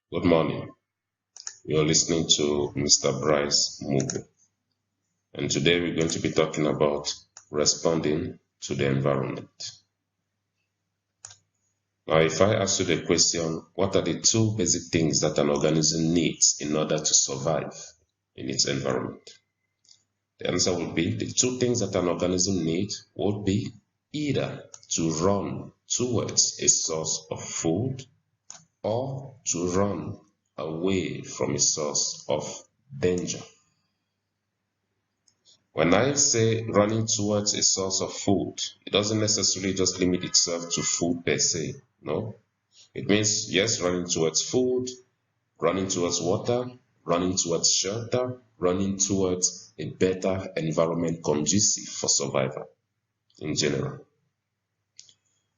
Good morning. You're listening to Mr. Brice movie, and today we're going to be talking about responding to the environment. Now, if I ask you the question, what are the two basic things that an organism needs in order to survive in its environment? The answer would be the two things that an organism needs would be either to run towards a source of food or to run away from a source of danger. When I say running towards a source of food, it doesn't necessarily just limit itself to food per se. No. It means, yes, running towards food, running towards water, running towards shelter, running towards a better environment conducive for survival in general.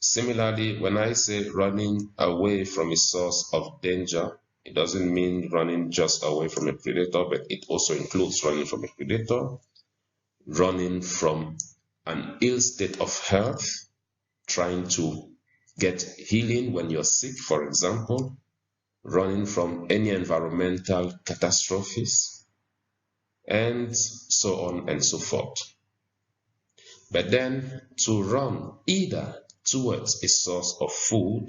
Similarly, when I say running away from a source of danger, it doesn't mean running just away from a predator, but it also includes running from a predator, running from an ill state of health, trying to get healing when you're sick, for example, running from any environmental catastrophes, and so on and so forth. But then to run either towards a source of food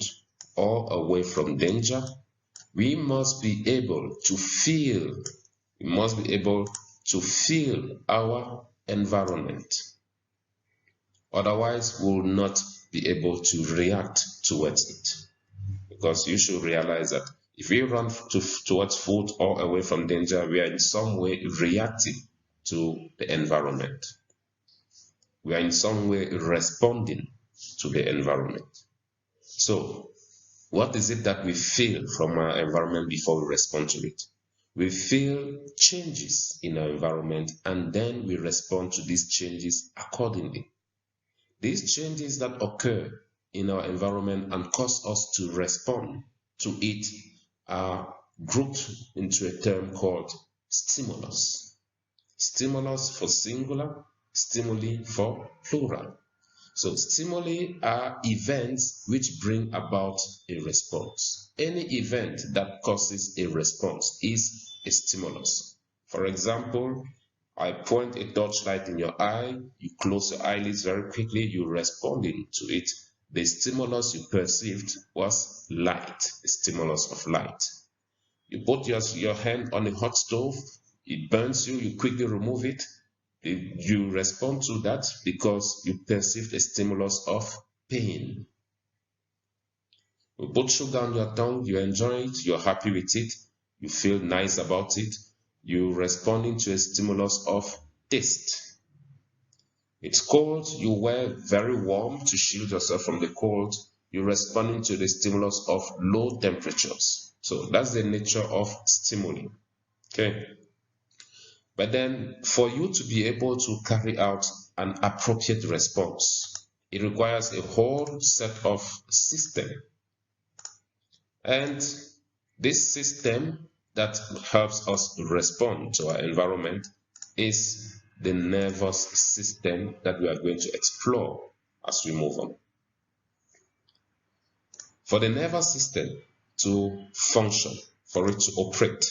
or away from danger, we must be able to feel our environment. Otherwise, we will not be able to react towards it. Because you should realize that if we run towards food or away from danger, we are in some way reacting to the environment. We are in some way responding to the environment. So, what is it that we feel from our environment before we respond to it? We feel changes in our environment, and then we respond to these changes accordingly. These changes that occur in our environment and cause us to respond to it are grouped into a term called stimulus. Stimulus for singular, stimuli for plural. So stimuli are events which bring about a response. Any event that causes a response is a stimulus. For example, I point a torchlight in your eye, you close your eyelids very quickly, you're responding to it. The stimulus you perceived was light, a stimulus of light. You put your hand on a hot stove, it burns you, you quickly remove it. You respond to that because you perceived a stimulus of pain. You put sugar on your tongue, you enjoy it, you're happy with it, you feel nice about it, you're responding to a stimulus of taste. It's cold, you wear very warm to shield yourself from the cold, you're responding to the stimulus of low temperatures. So that's the nature of stimuli. Okay. But then for you to be able to carry out an appropriate response, it requires a whole set of system. And this system that helps us respond to our environment is the nervous system that we are going to explore as we move on. For the nervous system to function, for it to operate,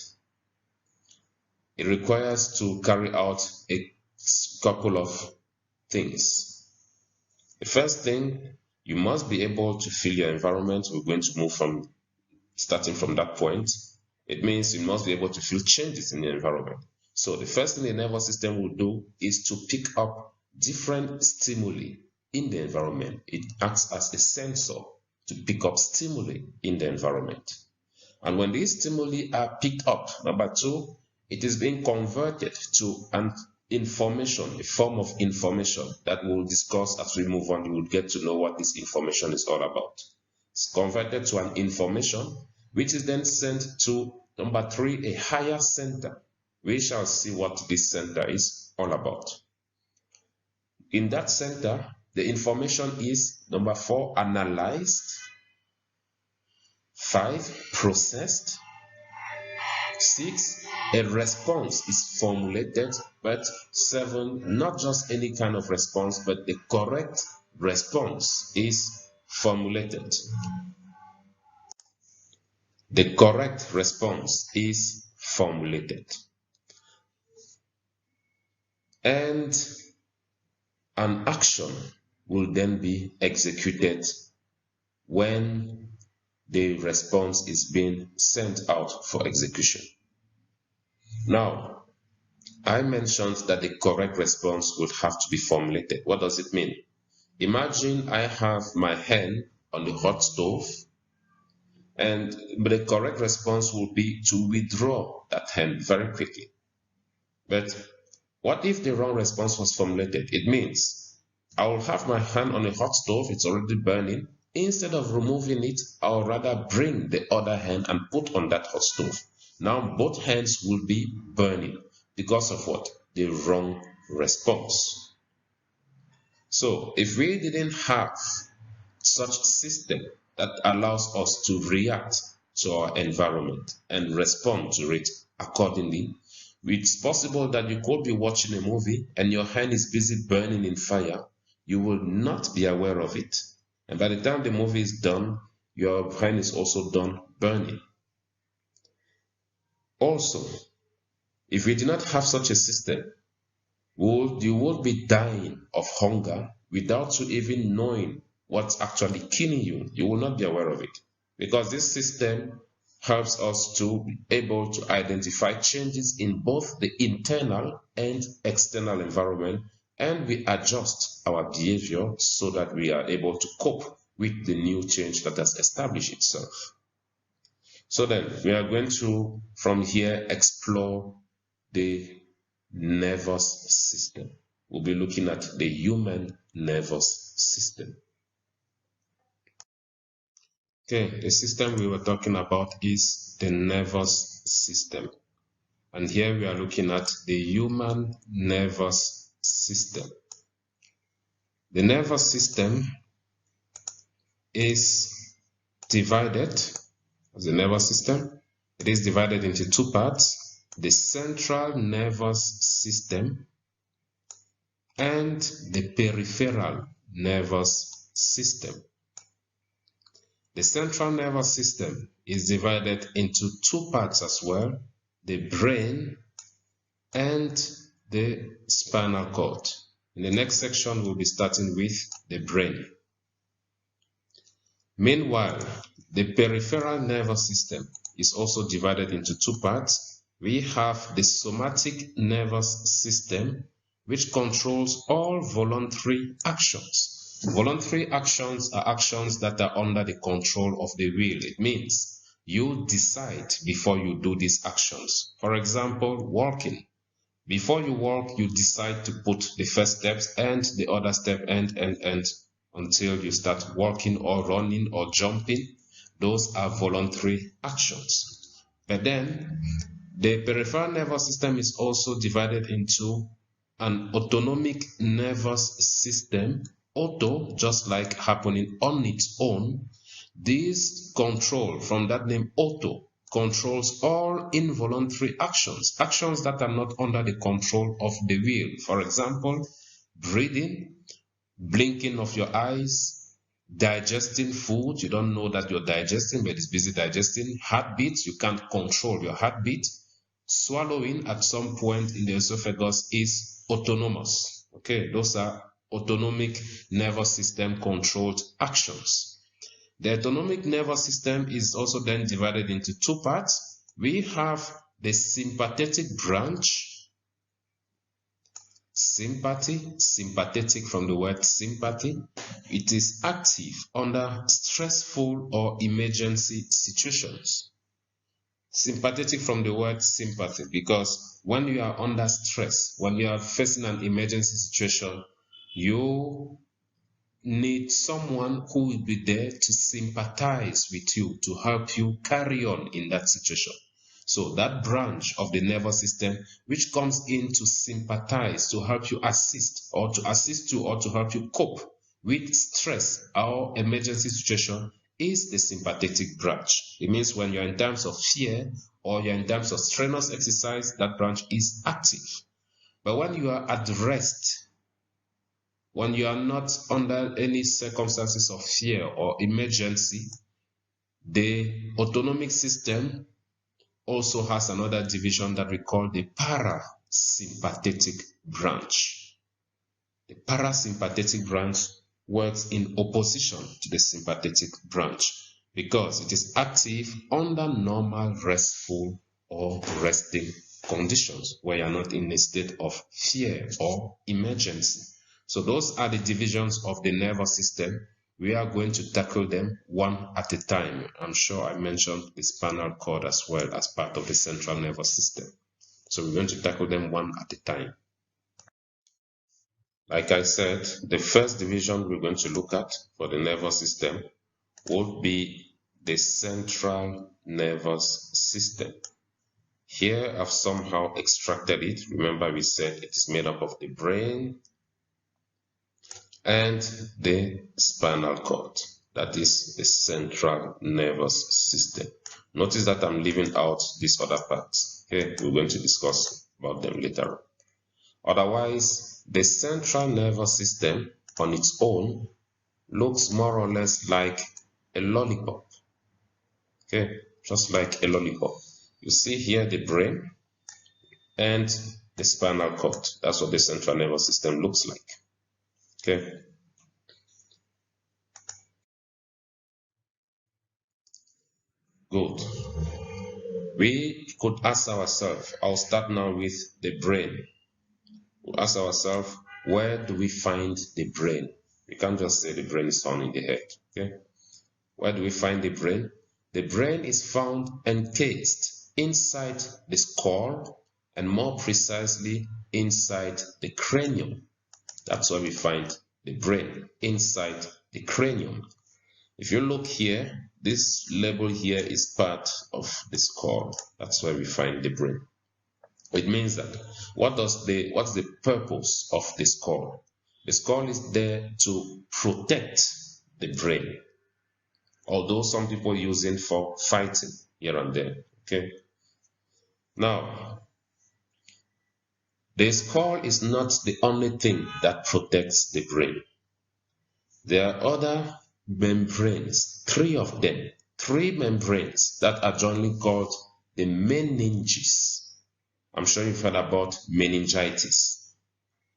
it requires to carry out a couple of things. The first thing, you must be able to feel your environment. We're going to move starting from that point. It means you must be able to feel changes in the environment. So the first thing the nervous system will do is to pick up different stimuli in the environment. It acts as a sensor to pick up stimuli in the environment. And when these stimuli are picked up, number two, it is being converted to an information, a form of information that we'll discuss as we move on. You will get to know what this information is all about. It's converted to an information, which is then sent to, number three, a higher center. We shall see what this center is all about. In that center, the information is, number four, analyzed, 5, processed, 6, a response is formulated, but 7, not just any kind of response, but the correct response is formulated. the correct response is formulated. And an action will then be executed when the response is being sent out for execution. Now, I mentioned that the correct response would have to be formulated. What does it mean? Imagine I have my hen on the hot stove, and the correct response would be to withdraw that hen very quickly. But what if the wrong response was formulated? It means I will have my hand on a hot stove, it's already burning. Instead of removing it, I'll rather bring the other hand and put on that hot stove. Now both hands will be burning because of what? The wrong response. So if we didn't have such system that allows us to react to our environment and respond to it accordingly, it's possible that you could be watching a movie and your hand is busy burning in fire. You will not be aware of it. And by the time the movie is done, your hand is also done burning. Also, if we do not have such a system, you would be dying of hunger without you even knowing what's actually killing you. You will not be aware of it. Because this system helps us to be able to identify changes in both the internal and external environment, and we adjust our behavior so that we are able to cope with the new change that has established itself. So then we are going to, from here, explore the nervous system. We'll be looking at the human nervous system. Okay, the system we were talking about is the nervous system. And here we are looking at the human nervous system. The nervous system is divided, as a nervous system, it is divided into two parts: the central nervous system and the peripheral nervous system. The central nervous system is divided into two parts as well: the brain and the spinal cord. In the next section, we'll be starting with the brain. Meanwhile, the peripheral nervous system is also divided into two parts. We have the somatic nervous system, which controls all voluntary actions. Voluntary actions are actions that are under the control of the will. It means you decide before you do these actions. For example, walking. Before you walk, you decide to put the first steps and the other step and until you start walking or running or jumping. Those are voluntary actions. But then the peripheral nervous system is also divided into an autonomic nervous system. Auto, just like happening on its own. This control, from that name auto, controls all involuntary actions, actions that are not under the control of the will. For example, breathing, blinking of your eyes, digesting food, you don't know that you're digesting, but it's busy digesting. Heartbeat, you can't control your heartbeat. Swallowing at some point in the esophagus is autonomous. Okay, those are autonomic nervous system controlled actions. The autonomic nervous system is also then divided into two parts. We have the sympathetic branch. Sympathetic from the word sympathy. It is active under stressful or emergency situations. Sympathetic from the word sympathy, because when you are under stress, when you are facing an emergency situation, you need someone who will be there to sympathize with you, to help you carry on in that situation. So that branch of the nervous system which comes in to sympathize, to help you assist, or to assist you, or to help you cope with stress or emergency situation, is the sympathetic branch. It means when you're in times of fear or you're in times of strenuous exercise, that branch is active. But when you are at rest, when you are not under any circumstances of fear or emergency, The autonomic system also has another division that we call the parasympathetic branch. The parasympathetic branch works in opposition to the sympathetic branch because it is active under normal restful or resting conditions where you are not in a state of fear or emergency. So those are the divisions of the nervous system. We are going to tackle them one at a time. I'm sure I mentioned the spinal cord as well as part of the central nervous system. So we're going to tackle them one at a time. Like I said, the first division we're going to look at for the nervous system would be the central nervous system. Here I've somehow extracted it. Remember we said it is made up of the brain and the spinal cord. That is the central nervous system. Notice that I'm leaving out these other parts. Okay, we're going to discuss about them later on. Otherwise, the central nervous system on its own looks more or less like a lollipop. Okay, just like a lollipop. You see here the brain and the spinal cord. That's what the central nervous system looks like. Okay. Good. We could ask ourselves, I'll start now with the brain. We'll ask ourselves, where do we find the brain? We can't just say the brain is found in the head. Okay. Where do we find the brain? The brain is found encased inside the skull and more precisely inside the cranium. That's where we find the brain, inside the cranium. If you look here, this label here is part of the skull. That's where we find the brain. It means that what's the purpose of the skull? The skull is there to protect the brain. Although some people use it for fighting here and there. Okay. Now, the skull is not the only thing that protects the brain. There are other membranes, three of them, three membranes that are jointly called the meninges. I'm sure you've heard about meningitis.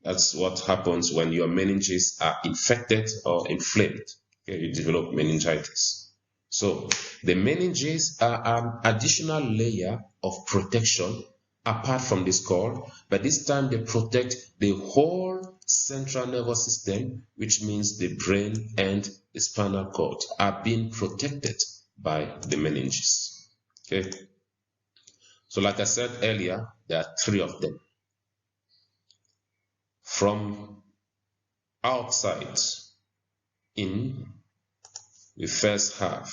That's what happens when your meninges are infected or inflamed. Okay, you develop meningitis. So the meninges are an additional layer of protection apart from the skull, but this time they protect the whole central nervous system, which means the brain and the spinal cord are being protected by the meninges. Okay. So like I said earlier, there are three of them. From outside in, we first have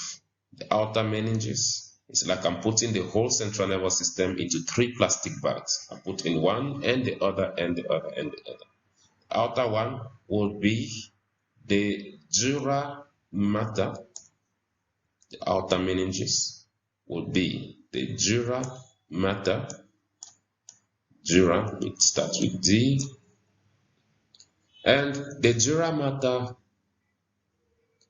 the outer meninges. It's like I'm putting the whole central nervous system into three plastic bags. I'm putting one and the other and the other and the other. The outer one will be the dura mater. The outer meninges will be the dura mater. Dura, it starts with D. And the dura mater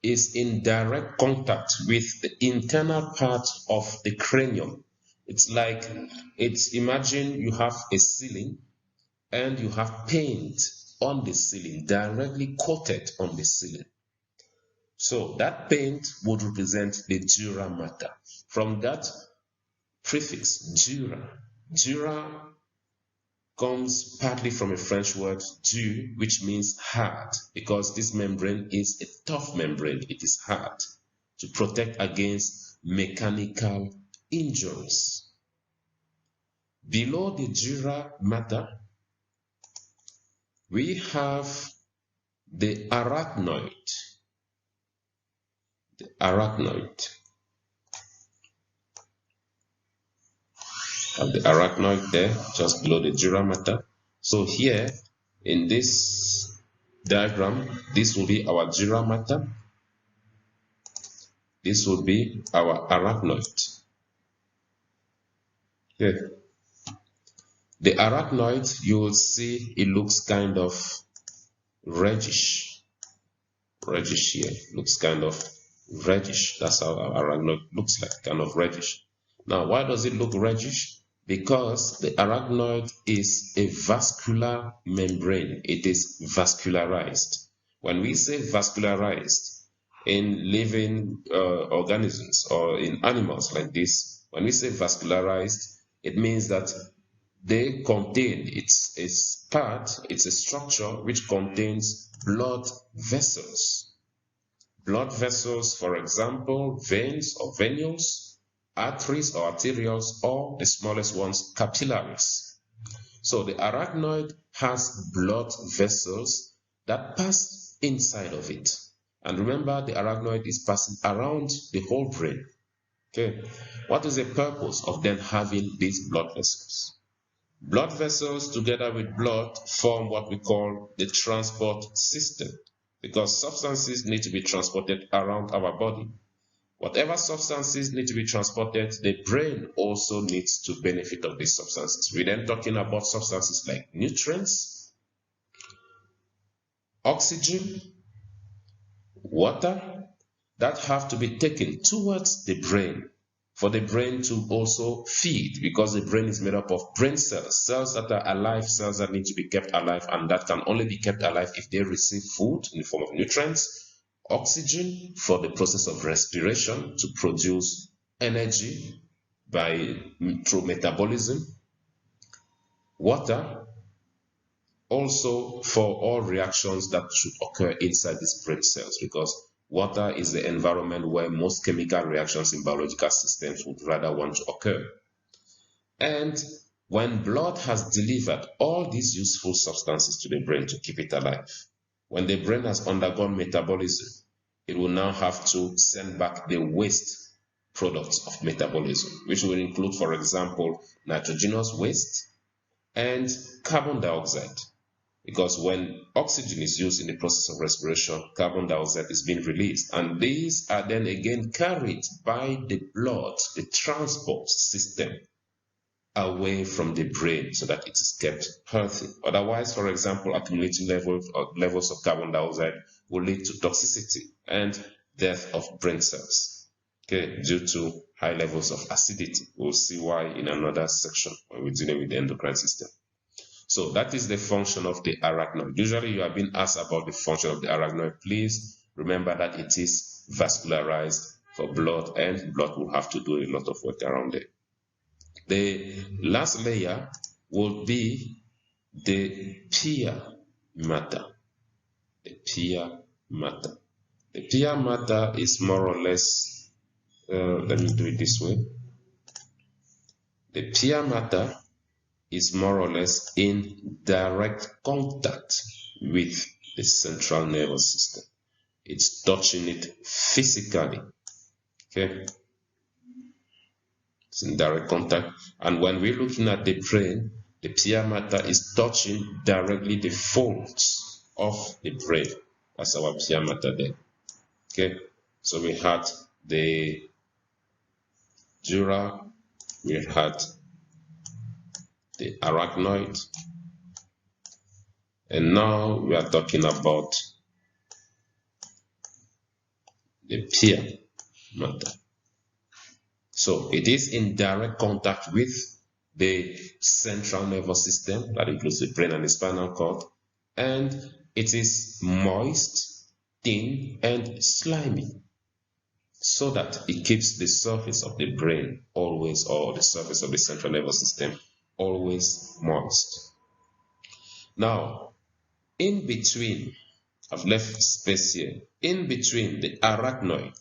is in direct contact with the internal part of the cranium. It's like, imagine you have a ceiling and you have paint on the ceiling, directly coated on the ceiling. So that paint would represent the dura mater. From that prefix, dura comes partly from a French word dur, which means hard, because this membrane is a tough membrane. It is hard to protect against mechanical injuries. Below the dura mater, we have the arachnoid. The arachnoid. Have the arachnoid there, just below the dura mater. So here, in this diagram, this will be our dura mater. This will be our arachnoid. Here. The arachnoid, you will see it looks kind of reddish. Reddish here, looks kind of reddish. That's how arachnoid looks like, kind of reddish. Now, why does it look reddish? Because the arachnoid is a vascular membrane. It is vascularized. When we say vascularized in living organisms or in animals like this, when we say vascularized, it means that they contain, it's a structure which contains blood vessels. Blood vessels, for example, veins or venules, arteries or arterioles, or the smallest ones, capillaries. So the arachnoid has blood vessels that pass inside of it. And remember, the arachnoid is passing around the whole brain. Okay, what is the purpose of then having these blood vessels? Blood vessels together with blood form what we call the transport system, because substances need to be transported around our body. Whatever substances need to be transported, the brain also needs to benefit of these substances. We're then talking about substances like nutrients, oxygen, water, that have to be taken towards the brain for the brain to also feed, because the brain is made up of brain cells, cells that are alive, cells that need to be kept alive, and that can only be kept alive if they receive food in the form of nutrients, oxygen for the process of respiration to produce energy through metabolism, water also for all reactions that should occur inside these brain cells, because water is the environment where most chemical reactions in biological systems would rather want to occur. And when blood has delivered all these useful substances to the brain to keep it alive, when the brain has undergone metabolism, it will now have to send back the waste products of metabolism, which will include, for example, nitrogenous waste and carbon dioxide. Because when oxygen is used in the process of respiration, carbon dioxide is being released. And these are then again carried by the blood, the transport system, away from the brain so that it is kept healthy. Otherwise, for example, accumulating levels of carbon dioxide will lead to toxicity and death of brain cells, okay, due to high levels of acidity. We'll see why in another section when we're dealing with the endocrine system. So that is the function of the arachnoid. Usually you have been asked about the function of the arachnoid. Please remember that it is vascularized for blood, and blood will have to do a lot of work around it. The last layer will be the pia mater. The pia mater. The pia mater is more or less, let me do it this way. The pia mater is more or less in direct contact with the central nervous system. It's touching it physically. Okay? It's in direct contact. And when we're looking at the brain, the pia mater is touching directly the folds of the brain. That's our pia mater there. Okay? So we had the dura, we had the arachnoid, and now we are talking about the pia mater. So it is in direct contact with the central nervous system, that includes the brain and the spinal cord, and it is moist, thin, and slimy, so that it keeps the surface of the brain always, or the surface of the central nervous system, always moist. Now, in between, I've left space here, in between the arachnoid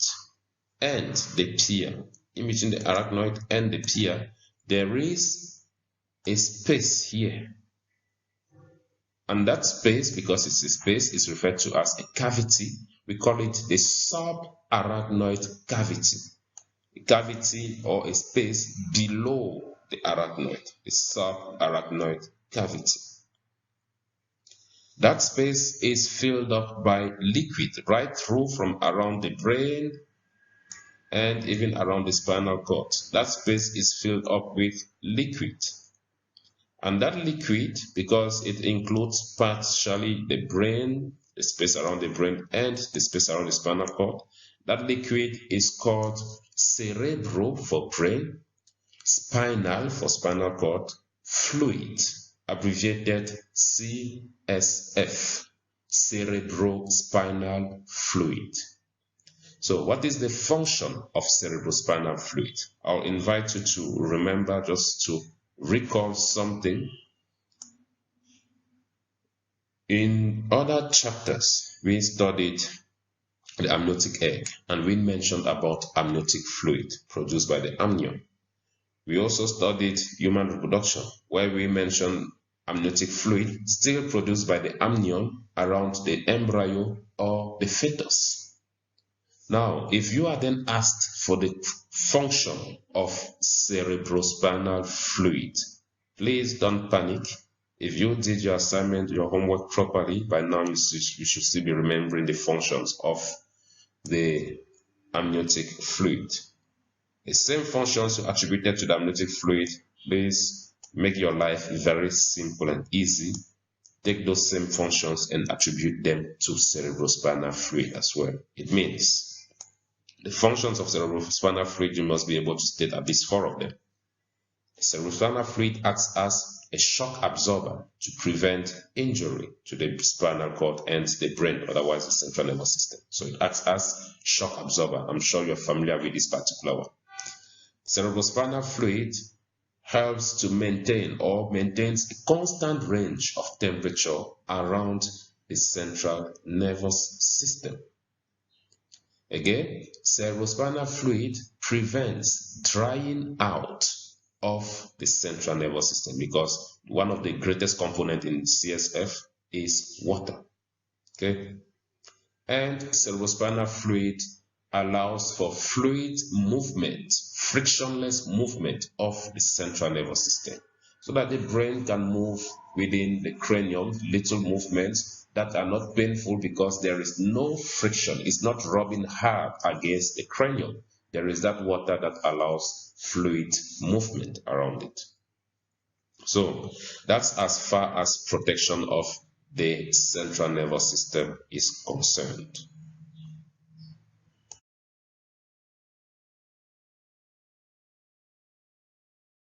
and the pia, in between the arachnoid and the pia, there is a space here. And that space, because it's a space, is referred to as a cavity. We call it the subarachnoid cavity. A cavity or a space below the arachnoid, the subarachnoid cavity. That space is filled up by liquid right through from around the brain and even around the spinal cord. That space is filled up with liquid. And that liquid, because it includes partially the brain, the space around the brain, and the space around the spinal cord, That liquid is called cerebral for brain, spinal for spinal cord, fluid, abbreviated CSF, cerebrospinal fluid. So what is the function of cerebrospinal fluid? I'll invite you to remember, just to recall something. In other chapters, we studied the amniotic egg, and we mentioned about amniotic fluid produced by the amnion. We also studied human reproduction, where we mentioned amniotic fluid still produced by the amnion around the embryo or the fetus. Now, if you are then asked for the function of cerebrospinal fluid, please don't panic. If you did your assignment, your homework properly, by now you should still be remembering the functions of the amniotic fluid. The same functions attributed to the amniotic fluid. Please make your life very simple and easy. Take those same functions and attribute them to cerebrospinal fluid as well. It means the functions of cerebrospinal fluid, you must be able to state at least 4 of them. The cerebrospinal fluid acts as a shock absorber to prevent injury to the spinal cord and the brain, otherwise the central nervous system. So it acts as shock absorber. I'm sure you're familiar with this particular one. Cerebrospinal fluid helps to maintains a constant range of temperature around the central nervous system. Again, cerebrospinal fluid prevents drying out of the central nervous system, because one of the greatest components in CSF is water. Okay, and cerebrospinal fluid allows for fluid movement, frictionless movement of the central nervous system, so that the brain can move within the cranium, little movements that are not painful because there is no friction. It's not rubbing hard against the cranium. There is that water that allows fluid movement around it. So that's as far as protection of the central nervous system is concerned.